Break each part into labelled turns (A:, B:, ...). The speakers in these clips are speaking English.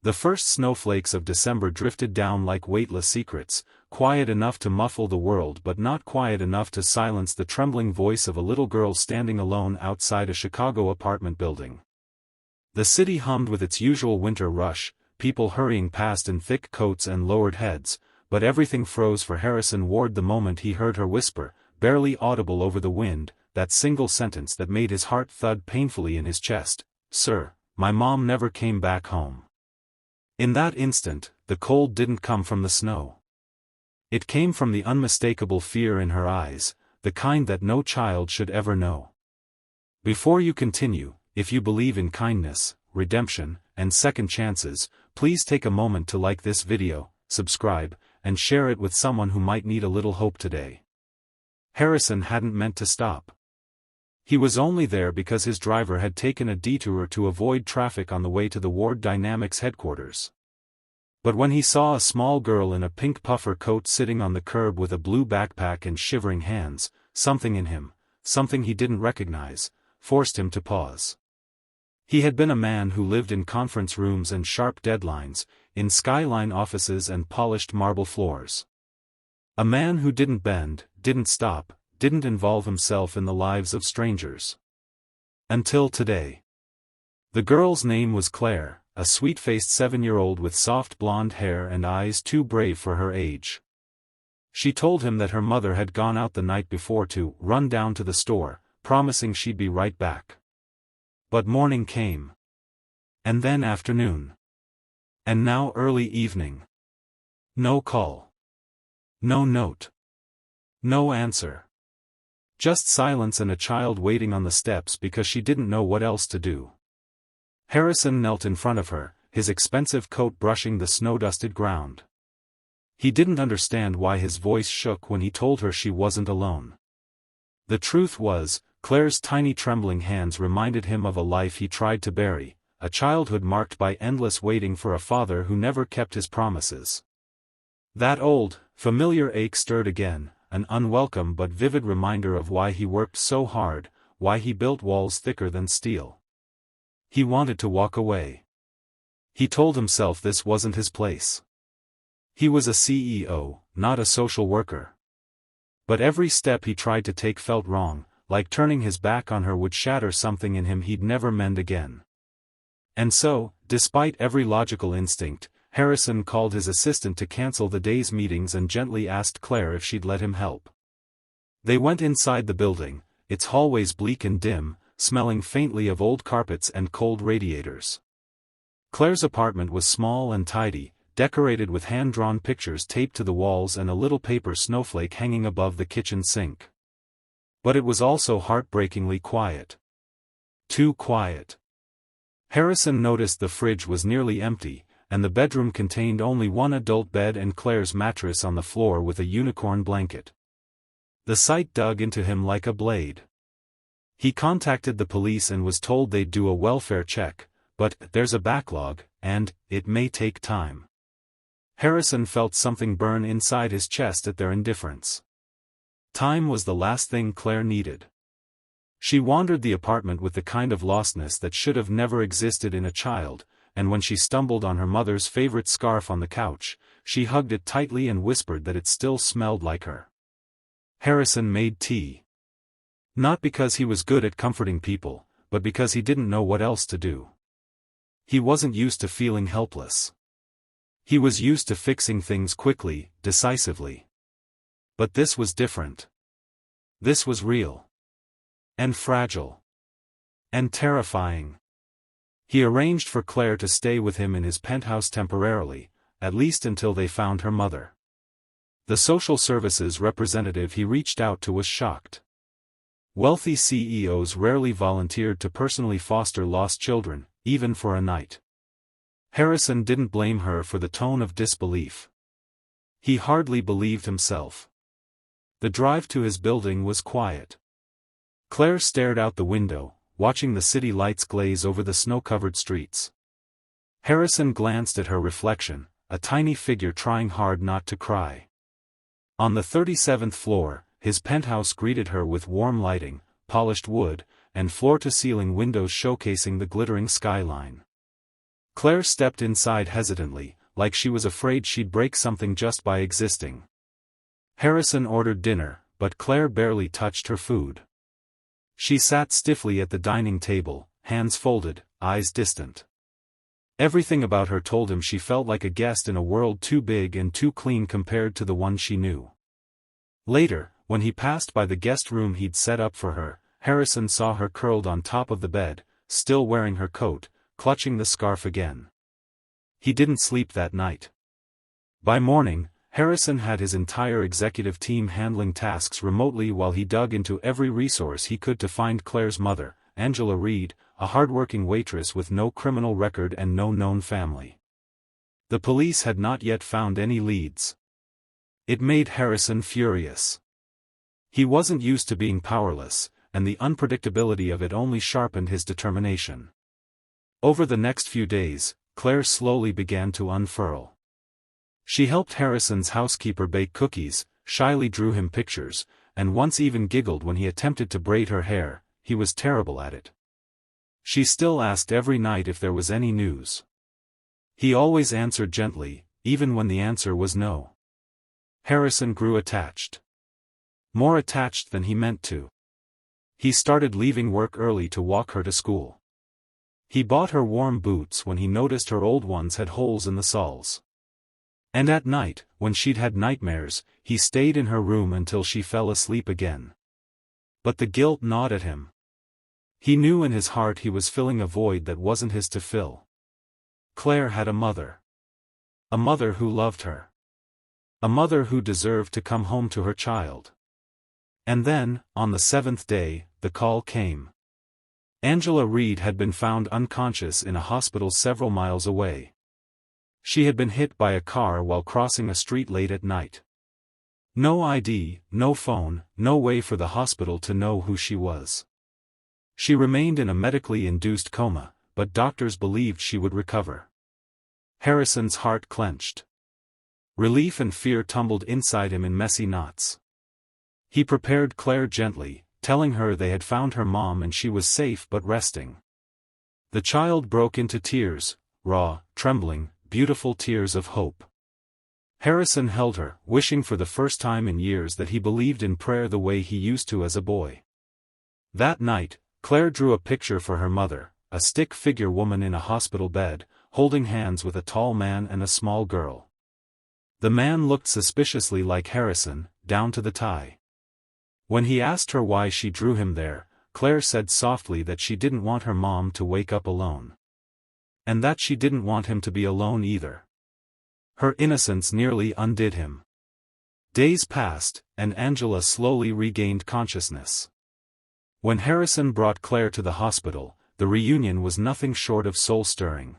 A: The first snowflakes of December drifted down like weightless secrets, quiet enough to muffle the world but not quiet enough to silence the trembling voice of a little girl standing alone outside a Chicago apartment building. The city hummed with its usual winter rush, people hurrying past in thick coats and lowered heads, but everything froze for Harrison Ward the moment he heard her whisper, barely audible over the wind, that single sentence that made his heart thud painfully in his chest, "Sir, my mom never came back home." In that instant, the cold didn't come from the snow. It came from the unmistakable fear in her eyes, the kind that no child should ever know. Before you continue, if you believe in kindness, redemption, and second chances, please take a moment to like this video, subscribe, and share it with someone who might need a little hope today. Harrison hadn't meant to stop. He was only there because his driver had taken a detour to avoid traffic on the way to the Ward Dynamics headquarters. But when he saw a small girl in a pink puffer coat sitting on the curb with a blue backpack and shivering hands, something in him, something he didn't recognize, forced him to pause. He had been a man who lived in conference rooms and sharp deadlines, in skyline offices and polished marble floors. A man who didn't bend, didn't stop, didn't involve himself in the lives of strangers. Until today. The girl's name was Claire, a sweet-faced 7-year-old with soft blonde hair and eyes too brave for her age. She told him that her mother had gone out the night before to run down to the store, promising she'd be right back. But morning came. And then afternoon. And now early evening. No call. No note. No answer. Just silence and a child waiting on the steps because she didn't know what else to do. Harrison knelt in front of her, his expensive coat brushing the snow-dusted ground. He didn't understand why his voice shook when he told her she wasn't alone. The truth was, Claire's tiny trembling hands reminded him of a life he tried to bury, a childhood marked by endless waiting for a father who never kept his promises. That old, familiar ache stirred again, an unwelcome but vivid reminder of why he worked so hard, why he built walls thicker than steel. He wanted to walk away. He told himself this wasn't his place. He was a CEO, not a social worker. But every step he tried to take felt wrong, like turning his back on her would shatter something in him he'd never mend again. And so, despite every logical instinct, Harrison called his assistant to cancel the day's meetings and gently asked Claire if she'd let him help. They went inside the building, its hallways bleak and dim, smelling faintly of old carpets and cold radiators. Claire's apartment was small and tidy, decorated with hand-drawn pictures taped to the walls and a little paper snowflake hanging above the kitchen sink. But it was also heartbreakingly quiet. Too quiet. Harrison noticed the fridge was nearly empty, and the bedroom contained only one adult bed and Claire's mattress on the floor with a unicorn blanket. The sight dug into him like a blade. He contacted the police and was told they'd do a welfare check, but there's a backlog, and it may take time. Harrison felt something burn inside his chest at their indifference. Time was the last thing Claire needed. She wandered the apartment with the kind of lostness that should have never existed in a child, and when she stumbled on her mother's favorite scarf on the couch, she hugged it tightly and whispered that it still smelled like her. Harrison made tea. Not because he was good at comforting people, but because he didn't know what else to do. He wasn't used to feeling helpless. He was used to fixing things quickly, decisively. But this was different. This was real. And fragile. And terrifying. He arranged for Claire to stay with him in his penthouse temporarily, at least until they found her mother. The social services representative he reached out to was shocked. Wealthy CEOs rarely volunteered to personally foster lost children, even for a night. Harrison didn't blame her for the tone of disbelief. He hardly believed himself. The drive to his building was quiet. Claire stared out the window, watching the city lights glaze over the snow-covered streets. Harrison glanced at her reflection, a tiny figure trying hard not to cry. On the 37th floor, his penthouse greeted her with warm lighting, polished wood, and floor-to-ceiling windows showcasing the glittering skyline. Claire stepped inside hesitantly, like she was afraid she'd break something just by existing. Harrison ordered dinner, but Claire barely touched her food. She sat stiffly at the dining table, hands folded, eyes distant. Everything about her told him she felt like a guest in a world too big and too clean compared to the one she knew. Later, when he passed by the guest room he'd set up for her, Harrison saw her curled on top of the bed, still wearing her coat, clutching the scarf again. He didn't sleep that night. By morning, Harrison had his entire executive team handling tasks remotely while he dug into every resource he could to find Claire's mother, Angela Reed, a hardworking waitress with no criminal record and no known family. The police had not yet found any leads. It made Harrison furious. He wasn't used to being powerless, and the unpredictability of it only sharpened his determination. Over the next few days, Claire slowly began to unfurl. She helped Harrison's housekeeper bake cookies, shyly drew him pictures, and once even giggled when he attempted to braid her hair. He was terrible at it. She still asked every night if there was any news. He always answered gently, even when the answer was no. Harrison grew attached. More attached than he meant to. He started leaving work early to walk her to school. He bought her warm boots when he noticed her old ones had holes in the soles. And at night, when she'd had nightmares, he stayed in her room until she fell asleep again. But the guilt gnawed at him. He knew in his heart he was filling a void that wasn't his to fill. Claire had a mother. A mother who loved her. A mother who deserved to come home to her child. And then, on the 7th day, the call came. Angela Reed had been found unconscious in a hospital several miles away. She had been hit by a car while crossing a street late at night. No ID, no phone, no way for the hospital to know who she was. She remained in a medically induced coma, but doctors believed she would recover. Harrison's heart clenched. Relief and fear tumbled inside him in messy knots. He prepared Claire gently, telling her they had found her mom and she was safe but resting. The child broke into tears, raw, trembling, beautiful tears of hope. Harrison held her, wishing for the first time in years that he believed in prayer the way he used to as a boy. That night, Claire drew a picture for her mother, a stick figure woman in a hospital bed, holding hands with a tall man and a small girl. The man looked suspiciously like Harrison, down to the tie. When he asked her why she drew him there, Claire said softly that she didn't want her mom to wake up alone. And that she didn't want him to be alone either. Her innocence nearly undid him. Days passed, and Angela slowly regained consciousness. When Harrison brought Claire to the hospital, the reunion was nothing short of soul-stirring.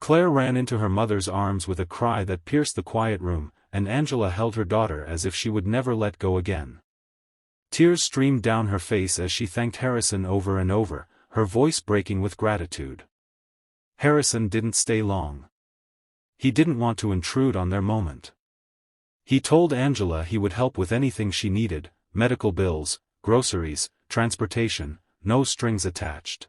A: Claire ran into her mother's arms with a cry that pierced the quiet room, and Angela held her daughter as if she would never let go again. Tears streamed down her face as she thanked Harrison over and over, her voice breaking with gratitude. Harrison didn't stay long. He didn't want to intrude on their moment. He told Angela he would help with anything she needed, medical bills, groceries, transportation, no strings attached.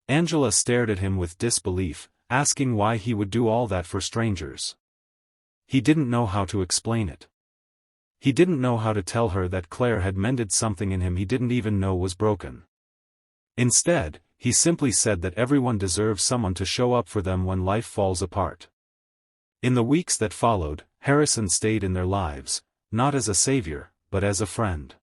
A: Angela stared at him with disbelief, asking why he would do all that for strangers. He didn't know how to explain it. He didn't know how to tell her that Claire had mended something in him he didn't even know was broken. Instead, he simply said that everyone deserves someone to show up for them when life falls apart. In the weeks that followed, Harrison stayed in their lives, not as a savior, but as a friend.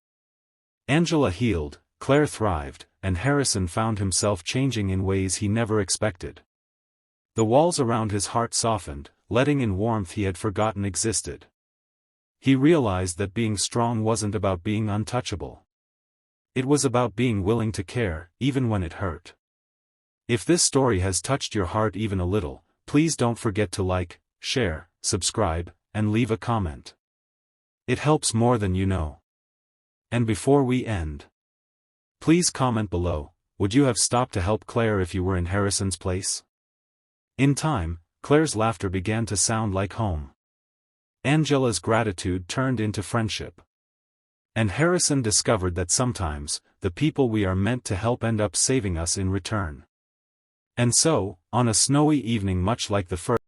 A: Angela healed, Claire thrived, and Harrison found himself changing in ways he never expected. The walls around his heart softened, letting in warmth he had forgotten existed. He realized that being strong wasn't about being untouchable. It was about being willing to care, even when it hurt. If this story has touched your heart even a little, please don't forget to like, share, subscribe, and leave a comment. It helps more than you know. And before we end, please comment below, would you have stopped to help Claire if you were in Harrison's place? In time, Claire's laughter began to sound like home. Angela's gratitude turned into friendship. And Harrison discovered that sometimes, the people we are meant to help end up saving us in return. And so, On a snowy evening much like the first,